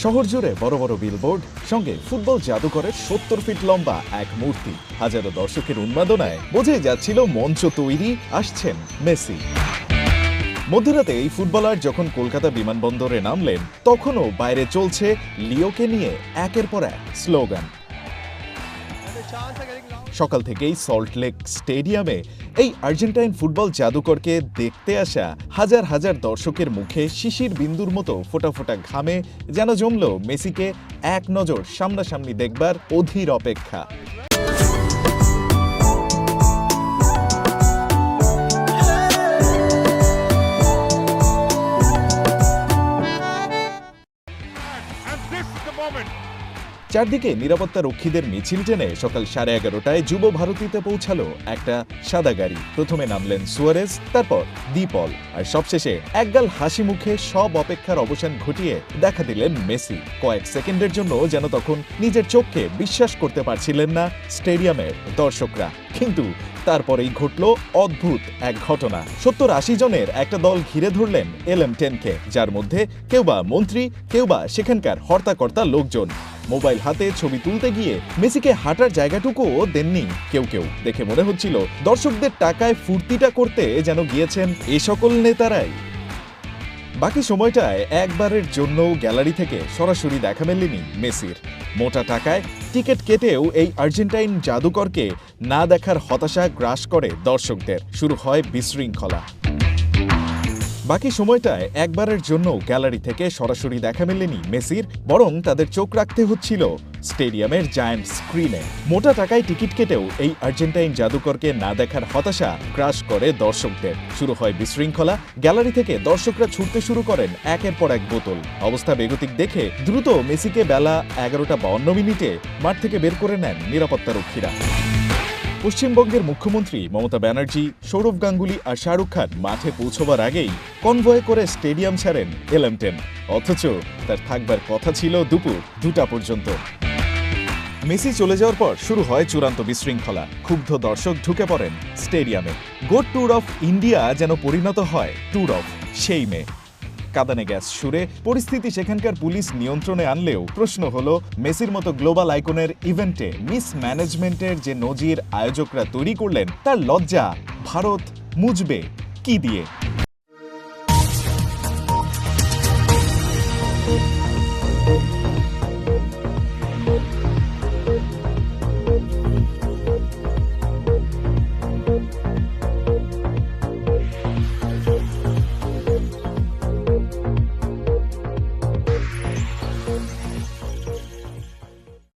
শহর জুড়ে বড় বড় বিলবোর্ড, সঙ্গে ফুটবল জাদুকরের ৭০ ফিট লম্বা এক মূর্তি। হাজারো দর্শকের উন্মাদনায় বোঝাই যাচ্ছিল মঞ্চ তৈরি, আসছেন মেসি। মধ্যরাতে এই ফুটবলার যখন কলকাতা বিমানবন্দরে নামলেন, তখনও বাইরে চলছে লিওকে নিয়ে একের পর এক স্লোগান। সকাল থেকেই সল্টলেক স্টেডিয়ামে এই আর্জেন্টাইন ফুটবল জাদুকরকে দেখতে আসা হাজার হাজার দর্শকের মুখে শিশির বিন্দুর মতো ফোটা ফোটা ঘামে যেন জমল মেসিকে এক নজর সামনাসামনি দেখবার অধীর অপেক্ষা। চারদিকে নিরাপত্তা রক্ষীদের মিছিল টেনে সকাল 11:30টায় যুব ভারতীতে পৌঁছালো একটা সাদা গাড়ি। প্রথমে নামলেন সুয়ারেজ, তারপর দ্বীপল, আর সবশেষে একগাল হাসি মুখে সব অপেক্ষার অবসান ঘটিয়ে দেখা দিলেন মেসি। কয়েক সেকেন্ডের জন্য যেন তখন নিজের চোখকে বিশ্বাস করতে পারছিলেন না স্টেডিয়ামের দর্শকরা। কিন্তু তারপরেই ঘটল অদ্ভুত এক ঘটনা। 70-80 জনের একটা দল ঘিরে ধরলেন LM10কে, যার মধ্যে কেউ বা মন্ত্রী, কেউ বা সেখানকার হর্তাকর্তা লোকজন। মোবাইল হাতে ছবি তুলতে গিয়ে মেসিকে হাঁটার জায়গাটুকুও দেননি কেউ কেউ। দেখে মনে হচ্ছিল দর্শকদের টাকায় ফুর্তিটা করতে যেন গিয়েছেন এ সকল নেতারাই। বাকি সময়টায় একবারের জন্য গ্যালারি থেকে সরাসরি দেখা মেলেনি মেসির। মোটা টাকায় টিকিট কেটেও এই আর্জেন্টাইন জাদুকরকে না দেখার হতাশা গ্রাস করে দর্শকদের। শুরু হয় বিশৃঙ্খলা। বাকি সময়টায় একবারের জন্য গ্যালারি থেকে সরাসরি দেখা মেলেনি মেসির, বরং তাদের চোখ রাখতে হচ্ছিল স্টেডিয়ামের জায়ান্ট স্ক্রিনে। মোটা টাকায় টিকিট কেটেও এই আর্জেন্টাইন জাদুকরকে না দেখার হতাশা গ্রাস করে দর্শকদের। শুরু হয় বিশৃঙ্খলা। গ্যালারি থেকে দর্শকরা ছুটতে শুরু করেন একের পর এক বোতল। অবস্থা বেগতিক দেখে দ্রুত মেসিকে বেলা 11:52 মাঠ থেকে বের করে নেন নিরাপত্তা রক্ষীরা। পশ্চিমবঙ্গের মুখ্যমন্ত্রী মমতা ব্যানার্জি, সৌরভ গাঙ্গুলি আর শাহরুখ খান মাঠে পৌঁছবার আগেই কনভয়ে করে স্টেডিয়াম ছাড়েন LM10, অথচ তার থাকবার কথা ছিল দুপুর 2টা পর্যন্ত। মেসি চলে যাওয়ার পর শুরু হয় চূড়ান্ত বিশৃঙ্খলা। ক্ষুব্ধ দর্শক ঢুকে পড়েন স্টেডিয়ামে। গোট ট্যুর অফ ইন্ডিয়া যেন পরিণত হয় ট্যুর অফ সেই মে। কাঁদানে গ্যাস ছুড়ে পরিস্থিতি সেখানকার পুলিশ নিয়ন্ত্রণে আনলেও প্রশ্ন হলো, মেসির মতো গ্লোবাল আইকনের ইভেন্টে মিসম্যানেজমেন্টের যে নজির আয়োজকরা তৈরি করলেন, তার লজ্জা ভারত মুছবে কি দিয়ে?